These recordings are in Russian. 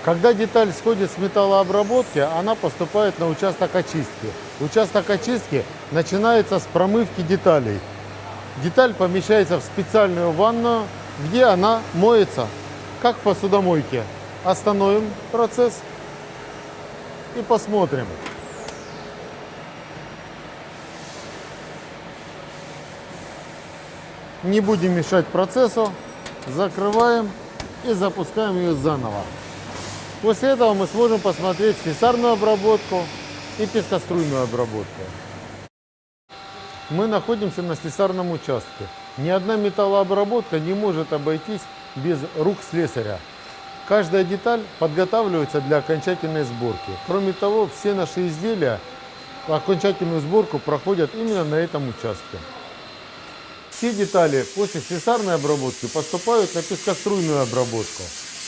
Когда деталь сходит с металлообработки, она поступает на участок очистки. Участок очистки начинается с промывки деталей. Деталь помещается в специальную ванную, где она моется, как в посудомойке. Остановим процесс и посмотрим. Не будем мешать процессу, закрываем и запускаем ее заново. После этого мы сможем посмотреть слесарную обработку и пескоструйную обработку. Мы находимся на слесарном участке. Ни одна металлообработка не может обойтись без рук слесаря. Каждая деталь подготавливается для окончательной сборки. Кроме того, все наши изделия окончательную сборку проходят именно на этом участке. Все детали после слесарной обработки поступают на пескоструйную обработку.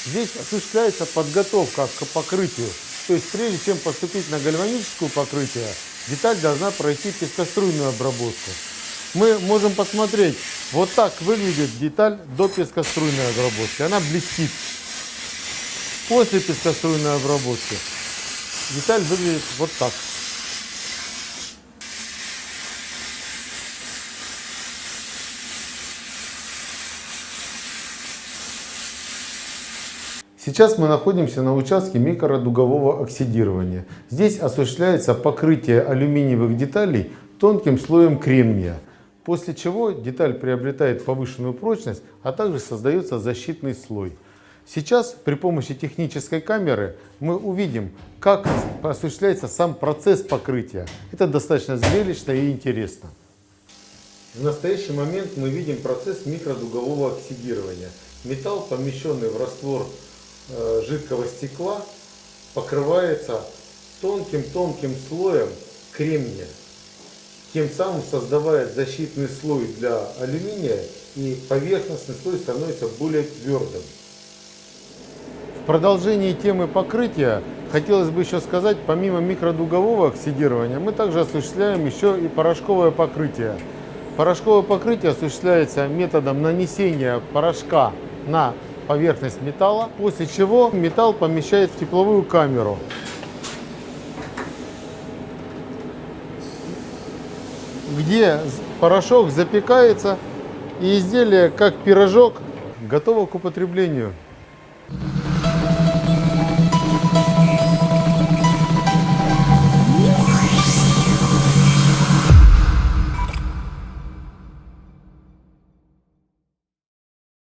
Здесь осуществляется подготовка к покрытию. То есть прежде чем поступить на гальваническое покрытие, деталь должна пройти пескоструйную обработку. Мы можем посмотреть, вот так выглядит деталь до пескоструйной обработки. Она блестит. После пескоструйной обработки деталь выглядит вот так. Сейчас мы находимся на участке микродугового оксидирования. Здесь осуществляется покрытие алюминиевых деталей тонким слоем кремния, после чего деталь приобретает повышенную прочность, а также создается защитный слой. Сейчас при помощи технической камеры мы увидим, как осуществляется сам процесс покрытия. Это достаточно зрелищно и интересно. В настоящий момент мы видим процесс микродугового оксидирования. Металл, помещенный в раствор жидкого стекла, покрывается тонким слоем кремния, тем самым создавая защитный слой для алюминия, и поверхностный слой становится более твердым. В продолжении темы покрытия хотелось бы еще сказать, помимо микродугового оксидирования, мы также осуществляем еще и порошковое покрытие. Порошковое покрытие осуществляется методом нанесения порошка на поверхность металла, после чего металл помещает в тепловую камеру. Где порошок запекается, и изделие, как пирожок, готово к употреблению.